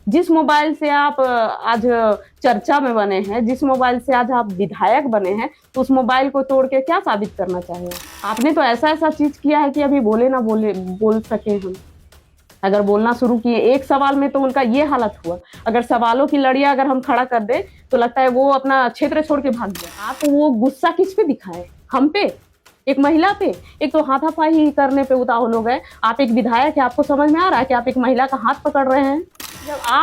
जिस मोबाइल से आप आज चर्चा में बने हैं, जिस मोबाइल से आज आप विधायक बने हैं, तो उस मोबाइल को तोड़ के क्या साबित करना चाहिए? आपने तो ऐसा ऐसा चीज किया है कि अभी बोले ना बोल सके हम। अगर बोलना शुरू किए एक सवाल में तो उनका ये हालत हुआ। अगर सवालों की लड़ियां अगर हम खड़ा कर दे तो लगता है वो अपना क्षेत्र छोड़ के भाग गया। आप वो गुस्सा किस पे दिखाए? हम पे, एक महिला पे? एक तो हाथापाई करने पे उतावल हो गए। आप एक विधायक है, आपको समझ में आ रहा है कि आप एक महिला का हाथ पकड़ रहे हैं?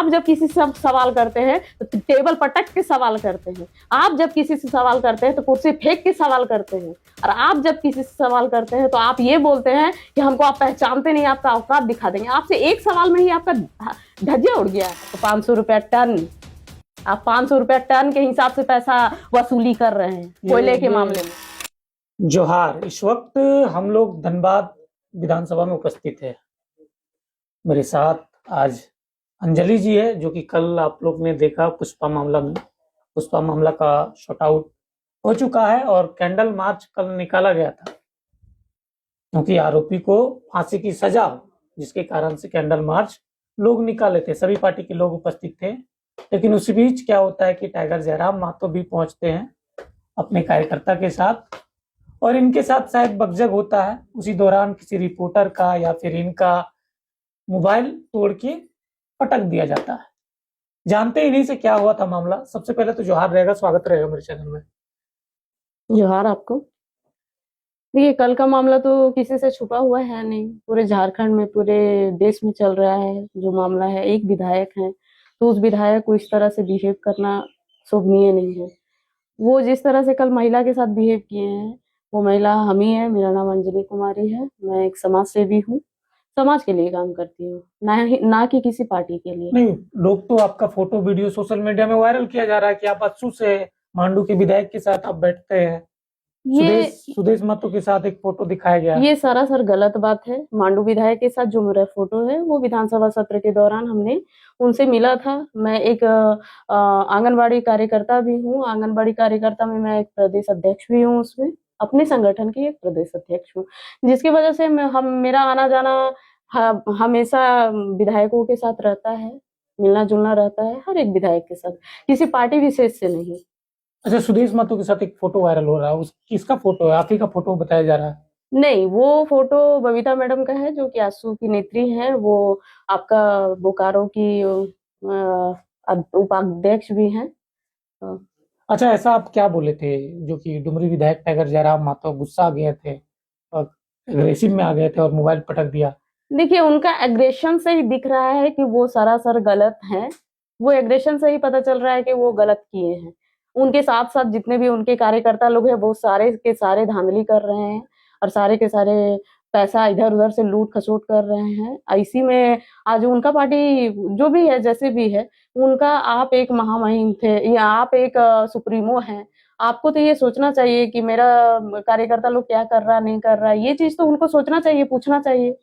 जब किसी से सवाल करते हैं तो टेबल पटक के सवाल करते हैं। आप जब किसी से सवाल करते हैं तो कुर्सी फेंक के सवाल करते हैं। और आप जब किसी से सवाल करते हैं तो आप ये बोलते हैं कि हमको आप पहचानते नहीं, आपका औकात दिखा देंगे। आपसे एक सवाल में ही आपका धज्जिया उड़ गया। तो 500 रुपया टन, आप 500 रुपया टन के हिसाब से पैसा वसूली कर रहे हैं कोयले के मामले में। जोहार। इस वक्त हम लोग धनबाद विधानसभा में उपस्थित है। मेरे साथ आज अंजलि जी है, जो कि कल आप लोग ने देखा पुष्पा मामला का शॉट आउट हो चुका है और कैंडल मार्च कल निकाला गया था, क्योंकि आरोपी को फांसी की सजा हो, जिसके कारण से कैंडल मार्च लोग निकाले थे। सभी पार्टी के लोग उपस्थित थे। लेकिन उसी बीच क्या होता है कि टाइगर जयराम महतो भी पहुंचते हैं अपने कार्यकर्ता के साथ, और इनके साथ शायद बकझक होता है। उसी दौरान किसी रिपोर्टर का या फिर इनका मोबाइल तोड़ के पटक दिया जाता है। जानते ही नहीं से क्या हुआ था मामला। सबसे पहले तो जोहार रहेगा, स्वागत रहेगा मेरे चैनल में। जोहार आपको। देखिए, कल का मामला तो किसी से छुपा हुआ है नहीं, पूरे झारखंड में, पूरे देश में चल रहा है जो मामला है। एक विधायक है तो उस विधायक को इस तरह से बिहेव करना शोभनीय नहीं है। वो जिस तरह से कल महिला के साथ बिहेव किए हैं, वो महिला हम ही है। मेरा नाम अंजलि कुमारी है, मैं एक समाज सेवी हूँ, समाज के लिए काम करती हूँ, ना कि किसी पार्टी के लिए। नहीं, लोग तो आपका फोटो वीडियो सोशल मीडिया में वायरल किया जा रहा है कि आप अच्छू से मांडू के विधायक के साथ आप बैठते हैं। सुदेश महतो के साथ एक फोटो दिखाया गया। ये सरासर गलत बात है। मांडू विधायक के साथ जो मेरा फोटो है वो विधानसभा सत्र के दौरान हमने उनसे मिला था। मैं एक आंगनबाड़ी कार्यकर्ता भी हूँ। आंगनबाड़ी कार्यकर्ता में मैं एक प्रदेश अध्यक्ष भी हूँ, उसमें अपने संगठन की एक प्रदेश अध्यक्ष हूँ, जिसकी वजह से मेरा आना जाना हमेशा विधायकों के साथ रहता है, मिलना जुलना रहता है हर एक विधायक के साथ, किसी पार्टी विशेष से नहीं। अच्छा, सुदेश महतो के साथ एक फोटो वायरल हो रहा है, किसका फोटो है? आप ही का फोटो बताया जा रहा है। नहीं, वो फोटो बबीता मैडम का है, जो कि आसू की नेत्री है। वो आपका बोकारो की उपाध्यक्ष भी हैं। अच्छा, ऐसा आप क्या बोले थे जो कि डुमरी विधायक टाइगर जयराम महतो गुस्सा आ गए थे और एग्रेसिव में आ गए थे और मोबाइल पटक दिया? देखिए, उनका एग्रेशन से ही दिख रहा है कि वो सरासर गलत है। वो एग्रेशन से ही पता चल रहा है कि वो गलत किए हैं। उनके साथ साथ जितने भी उनके कार्यकर्ता लोग हैं, वो सारे के सारे धांधली कर रहे हैं और सारे के सारे पैसा इधर उधर से लूट खसोट कर रहे हैं। इसी में आज उनका पार्टी जो भी है, जैसे भी है उनका, आप एक महामहिम थे या आप एक सुप्रीमो हैं। आपको तो ये सोचना चाहिए कि मेरा कार्यकर्ता लोग क्या कर रहा नहीं कर रहा है। ये चीज तो उनको सोचना चाहिए, पूछना चाहिए।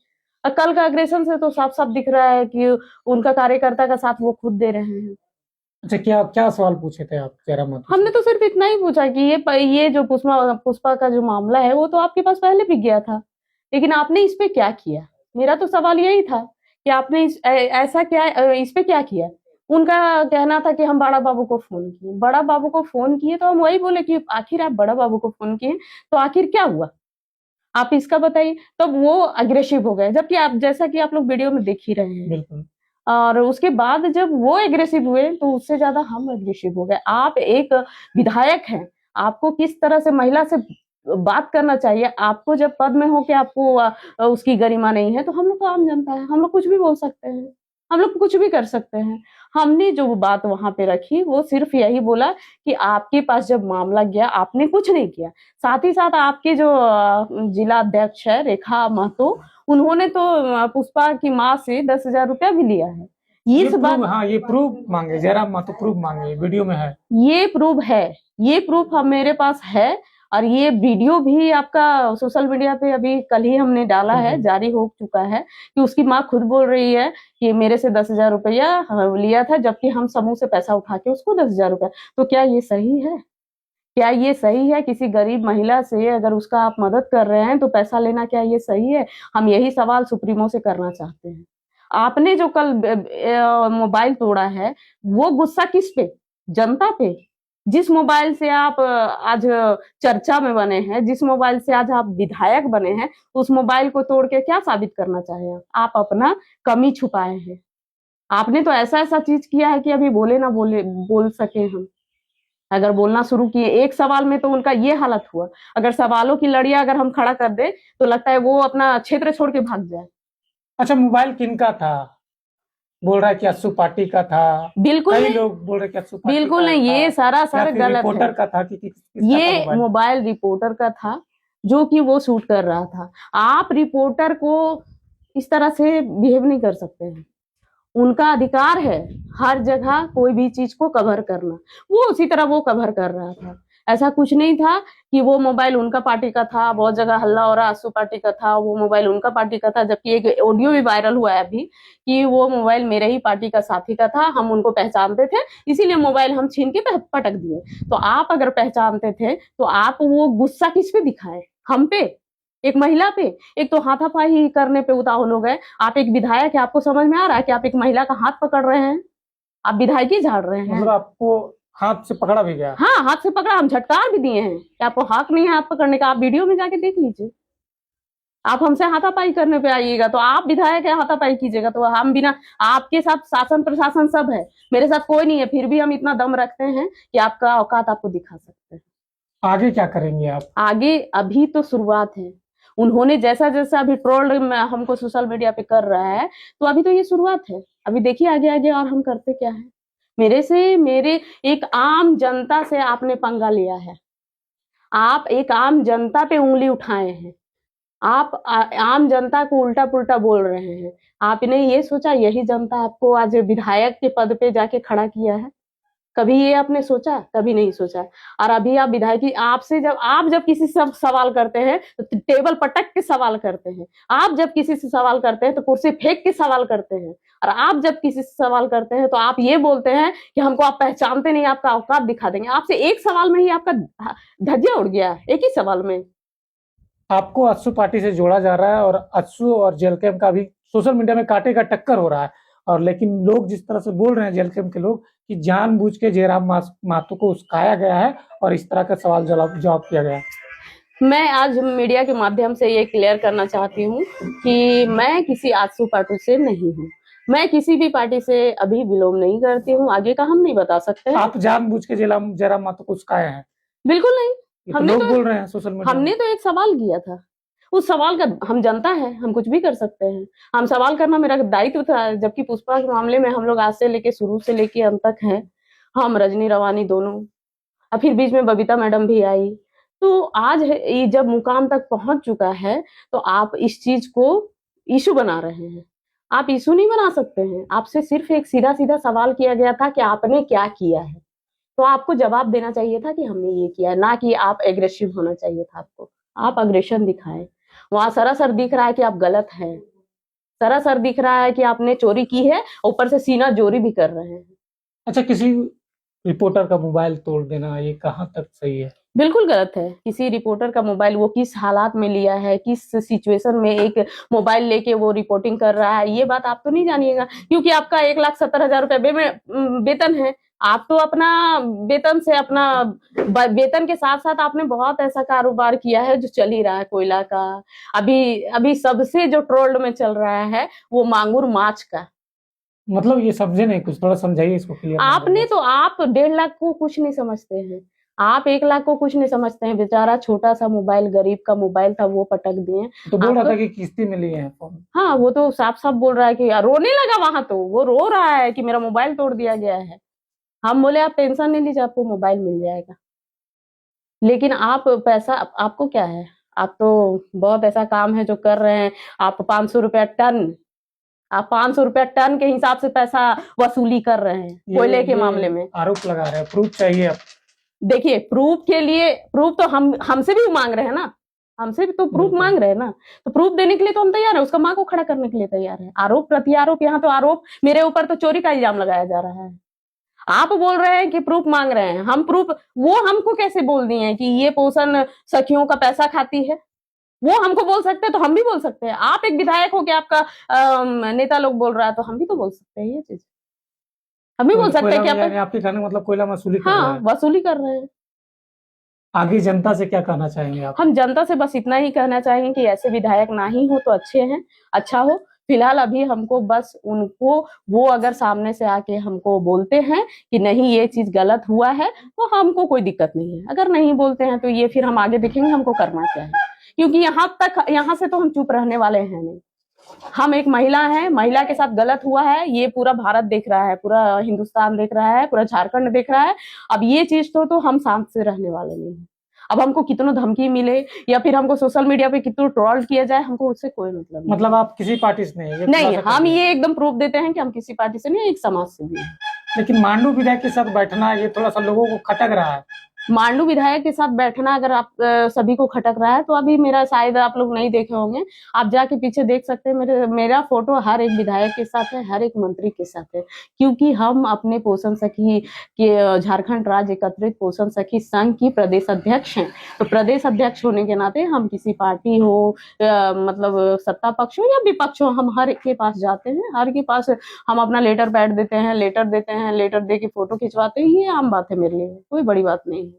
कल का अग्रेशन से तो साफ साफ दिख रहा है कि उनका कार्यकर्ता का साथ वो खुद दे रहे हैं। अच्छा, क्या क्या सवाल पूछे थे आप जयराम महतो? हमने तो सिर्फ इतना ही पूछा कि ये जो पुष्पा का जो मामला है वो तो आपके पास पहले भी गया था, लेकिन आपने इस पे क्या किया? मेरा तो सवाल यही था कि आपने ऐसा क्या इस पे क्या किया? उनका कहना था कि हम बड़ा बाबू को फोन किए। बड़ा बाबू को फोन किए तो हम वही बोले कि आखिर आप बड़ा बाबू को फोन किए तो आखिर क्या हुआ, आप इसका बताइए। तब वो अग्रेसिव हो गए, जबकि आप, जैसा कि आप लोग वीडियो में देख ही रहे हैं। बिल्कुल। और उसके बाद जब वो एग्रेसिव हुए तो उससे ज्यादा हम एग्रेसिव हो गए। आप एक विधायक हैं, आपको किस तरह से महिला से बात करना चाहिए। आपको जब पद में हो के आपको उसकी गरिमा नहीं है, तो हम लोग तो आम जनता है, हम लोग कुछ भी बोल सकते हैं, हम लोग कुछ भी कर सकते हैं। हमने जो बात वहां पे रखी वो सिर्फ यही बोला कि आपके पास जब मामला गया आपने कुछ नहीं किया। साथ ही साथ आपके जो जिला अध्यक्ष है रेखा महतो, उन्होंने तो पुष्पा की माँ से 10,000 रुपया भी लिया है। ये बात, हाँ, ये प्रूफ मांगे जयराम महतो, प्रूफ मांगे, वीडियो में है। ये प्रूफ है, ये प्रूफ हम मेरे पास है। और ये वीडियो भी आपका सोशल मीडिया पे अभी कल ही हमने डाला है, जारी हो चुका है, कि उसकी माँ खुद बोल रही है कि मेरे से 10,000 रुपया लिया था, जबकि हम समूह से पैसा उठा के उसको 10,000 रुपया। तो क्या ये सही है? क्या ये सही है? किसी गरीब महिला से अगर उसका आप मदद कर रहे हैं तो पैसा लेना, क्या ये सही है? हम यही सवाल सुप्रीमो से करना चाहते हैं। आपने जो कल मोबाइल तोड़ा है, वो गुस्सा किस पे? जनता पे। जिस मोबाइल से आप आज चर्चा में बने हैं, जिस मोबाइल से आज आप विधायक बने हैं, उस मोबाइल को तोड़ के क्या साबित करना चाहे आप? अपना कमी छुपाए हैं। आपने तो ऐसा ऐसा चीज किया है कि अभी बोल सके हम। अगर बोलना शुरू किए, एक सवाल में तो उनका ये हालत हुआ। अगर सवालों की लड़ियां अगर हम खड़ा कर दे तो लगता है वो अपना क्षेत्र छोड़ के भाग जाए। अच्छा, मोबाइल किनका था? बोल रहा है कि अस्सू पार्टी का था। बिल्कुल कई नहीं, लोग बोल रहे कि अस्सू पार्टी बिल्कुल का नहीं, था, ये सारा या सर फिर गलत रिपोर्टर है। का था कि किसका था ये मोबाइल? मोबाइल रिपोर्टर का था, जो कि वो शूट कर रहा था। आप रिपोर्टर को इस तरह से बिहेव नहीं कर सकते हैं। उनका अधिकार है हर जगह कोई भी चीज को कवर करना। वो उसी तरह वो कवर कर रहा था। ऐसा कुछ नहीं था कि वो मोबाइल उनका पार्टी का था। बहुत जगह हल्ला हो रहा आसू पार्टी का था, वो मोबाइल उनका पार्टी का था। जबकि एक ऑडियो भी वायरल हुआ है अभी कि वो मोबाइल मेरे ही पार्टी का साथी का था, हम उनको पहचानते थे, इसीलिए मोबाइल हम छीन के पटक दिए। तो आप अगर पहचानते थे तो आप वो गुस्सा किस पे दिखाए? हम पे? एक महिला पे? एक तो हाथापाई करने पे उतावल हो गए। आप एक विधायक है, आपको समझ में आ रहा है कि आप एक महिला का हाथ पकड़ रहे हैं? आप विधायकी झाड़ रहे हैं। मतलब आपको हाथ से पकड़ा भी गया? हाँ, हाथ से पकड़ा, हम झटकार भी दिए हैं कि आपको हक नहीं है हाथ पकड़ने का। आप वीडियो में जाके देख लीजिए। आप हमसे हाथापाई करने पे आइएगा तो आप विधायक है, हाथापाई कीजिएगा तो हम बिना, आपके साथ शासन प्रशासन सब है, मेरे साथ कोई नहीं है, फिर भी हम इतना दम रखते हैं कि आपका औकात आपको दिखा सकते हैं। आगे क्या करेंगे आप? आगे अभी तो शुरुआत है। उन्होंने जैसा जैसा अभी ट्रोल हमको सोशल मीडिया पे कर रहा है, तो अभी तो ये शुरुआत है। अभी देखिए आगे आगे और हम करते क्या है। मेरे एक आम जनता से आपने पंगा लिया है। आप एक आम जनता पे उंगली उठाए हैं। आप आम जनता को उल्टा पुल्टा बोल रहे हैं। आपने ये सोचा यही जनता आपको आज विधायक के पद पे जाके खड़ा किया है? कभी ये आपने सोचा? कभी नहीं सोचा। और अभी आप विधायकी, आपसे जब किसी से सवाल करते हैं तो टेबल पटक के सवाल करते हैं। आप जब किसी से सवाल करते हैं तो कुर्सी फेंक के सवाल करते हैं। और आप जब किसी से सवाल करते हैं तो आप ये बोलते हैं कि हमको आप पहचानते नहीं, आपका औकात दिखा देंगे। आपसे एक सवाल में ही आपका धज्जिया उड़ गया, एक ही सवाल में। आपको अस्सू पार्टी से जोड़ा जा रहा है और अस्सू और जेल कैंप का भी सोशल मीडिया में कांटे का टक्कर हो रहा है। और लेकिन लोग जिस तरह से बोल रहे हैं जेल कैंप के लोग कि जानबूझ के जयराम महतो को उस्काया गया है और इस तरह का सवाल जवाब किया गया है। मैं आज मीडिया के माध्यम से ये क्लियर करना चाहती हूँ कि मैं किसी आजसू पार्टी से नहीं हूँ। मैं किसी भी पार्टी से अभी बिलोंग नहीं करती हूँ। आगे का हम नहीं बता सकते। आप जानबूझ के जयराम महतो को उस्काए हैं? बिल्कुल नहीं। ये तो लोग बोल रहे हैं सोशल मीडिया में। हमने तो एक सवाल किया था। उस सवाल का, हम जनता है, हम कुछ भी कर सकते हैं। हम सवाल करना मेरा दायित्व था। जबकि पुष्पा के मामले में हम लोग आज से लेके शुरू से लेके अंत तक हैं। हम रजनी रवानी दोनों, और फिर बीच में बबीता मैडम भी आई। तो आज ये जब मुकाम तक पहुंच चुका है तो आप इस चीज को इशू बना रहे हैं। आप इशू नहीं बना सकते हैं। आपसे सिर्फ एक सीधा सीधा सवाल किया गया था कि आपने क्या किया है, तो आपको जवाब देना चाहिए था कि हमने ये किया है, ना कि आप एग्रेसिव होना चाहिए था आपको। आप अग्रेशन दिखाए। वहां सरासर दिख रहा है कि आप गलत हैं। सरासर दिख रहा है कि आपने चोरी की है, ऊपर से सीना जोरी भी कर रहे हैं। अच्छा, किसी रिपोर्टर का मोबाइल तोड़ देना ये कहाँ तक सही है? बिल्कुल गलत है। किसी रिपोर्टर का मोबाइल वो किस हालात में लिया है, किस सिचुएशन में एक मोबाइल लेके वो रिपोर्टिंग कर रहा है, ये बात आप तो नहीं जानिएगा। क्योंकि आपका 1,70,000 रुपए वेतन है। आप तो अपना वेतन से, अपना वेतन के साथ साथ आपने बहुत ऐसा कारोबार किया है जो चल ही रहा है, कोयला का। अभी अभी सबसे जो ट्रोल्ड में चल रहा है वो मांगुर माछ का। मतलब ये समझे नहीं, कुछ थोड़ा समझाइए इसको क्लियर। आपने तो, आप 1.5 लाख को कुछ नहीं समझते हैं। आप 1 लाख को कुछ नहीं समझते हैं। बेचारा छोटा सा मोबाइल, गरीब का मोबाइल था, वो पटक दिए। तो बोल रहा था कि किस्ती में लिए हैं फोन। हाँ, वो तो साफ साफ बोल रहा है कि रोने लगा वहां। तो वो रो रहा है कि मेरा मोबाइल तोड़ दिया गया है। हम बोले आप टेंशन नहीं लीजिए, आपको मोबाइल मिल जाएगा। लेकिन आप पैसा, आपको क्या है? आप तो बहुत ऐसा काम है जो कर रहे हैं। आप 500 रुपया टन, आप 500 रुपया टन के हिसाब से पैसा वसूली कर रहे हैं कोयले के मामले में। आरोप लगा रहे हैं, प्रूफ चाहिए अब। देखिए, प्रूफ के लिए, प्रूफ तो हमसे भी मांग रहे हैं ना। हमसे भी तो प्रूफ मांग रहे हैं ना। तो प्रूफ देने के लिए तो हम तैयार है, उसका माँ को खड़ा करने के लिए तैयार है। आरोप प्रत्यारोप, यहाँ तो आरोप, मेरे ऊपर तो चोरी का इल्जाम लगाया जा रहा है। आप बोल रहे हैं कि प्रूफ मांग रहे हैं। हम प्रूफ, वो हमको कैसे बोल दिए हैं कि ये पोषण सखियों का पैसा खाती है? वो हमको बोल सकते हैं तो हम भी बोल सकते हैं। आप एक विधायक हो के आपका नेता लोग बोल रहा है तो हम भी तो बोल सकते हैं ये चीज। हम भी बोल सकते हैं कि यानी आपके कहने का मतलब कोयला वसूली कर रहा हाँ है। वसूली कर रहे हैं। आगे जनता से क्या कहना चाहेंगे आप? हम जनता से बस इतना ही कहना चाहेंगे कि ऐसे विधायक ना ही हो तो अच्छे हैं, अच्छा हो। फिलहाल अभी हमको बस उनको, वो अगर सामने से आके हमको बोलते हैं कि नहीं ये चीज गलत हुआ है तो हमको कोई दिक्कत नहीं है। अगर नहीं बोलते हैं तो ये फिर हम आगे देखेंगे हमको करना क्या है, क्योंकि यहाँ से तो हम चुप रहने वाले हैं नहीं। हम एक महिला हैं, महिला के साथ गलत हुआ है ये पूरा भारत देख रहा है, पूरा हिंदुस्तान देख रहा है, पूरा झारखंड देख रहा है। अब ये चीज तो हम शांत से रहने वाले नहीं है। अब हमको कितनों धमकी मिले या फिर हमको सोशल मीडिया पे कितना ट्रोल किया जाए, हमको उससे कोई मतलब नहीं। मतलब आप किसी पार्टी से नहीं? नहीं, हम ये एकदम प्रूफ देते हैं कि हम किसी पार्टी से नहीं, एक समाज से भी हैं। लेकिन मांडू विधायक के साथ बैठना ये थोड़ा सा लोगों को खटक रहा है। मांडू विधायक के साथ बैठना अगर आप सभी को खटक रहा है तो अभी मेरा शायद आप लोग नहीं देखे होंगे, आप जाके पीछे देख सकते हैं। मेरा फोटो हर एक विधायक के साथ है, हर एक मंत्री के साथ है, क्योंकि हम अपने पोषण सखी के झारखंड राज्य एकत्रित पोषण सखी संघ की प्रदेश अध्यक्ष हैं। तो प्रदेश अध्यक्ष होने के नाते हम किसी पार्टी हो मतलब सत्ता पक्ष हो या विपक्ष हो, हम हर एक के पास जाते हैं, हर के पास हम अपना लेटर पैड देते हैं, लेटर देते हैं, लेटर दे के फोटो खिंचवाते हैं। ये आम बात है मेरे लिए, कोई बड़ी बात नहीं है।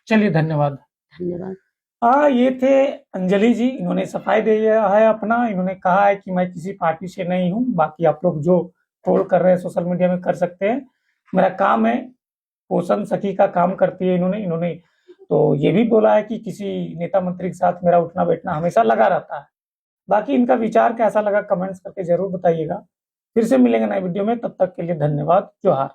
चलिए धन्यवाद। धन्यवाद। ये थे अंजलि जी, इन्होंने सफाई दिया है अपना। इन्होंने कहा है कि मैं किसी पार्टी से नहीं हूं, बाकी आप लोग जो ट्रोल कर रहे हैं सोशल मीडिया में कर सकते हैं, मेरा काम है, पोषण सखी का काम करती है इन्होंने तो ये भी बोला है कि किसी नेता मंत्री के साथ मेरा उठना बैठना हमेशा लगा रहता है। बाकी इनका विचार कैसा लगा कमेंट्स करके जरूर बताइएगा। फिर से मिलेंगे नए वीडियो में, तब तक के लिए धन्यवाद। जोहार।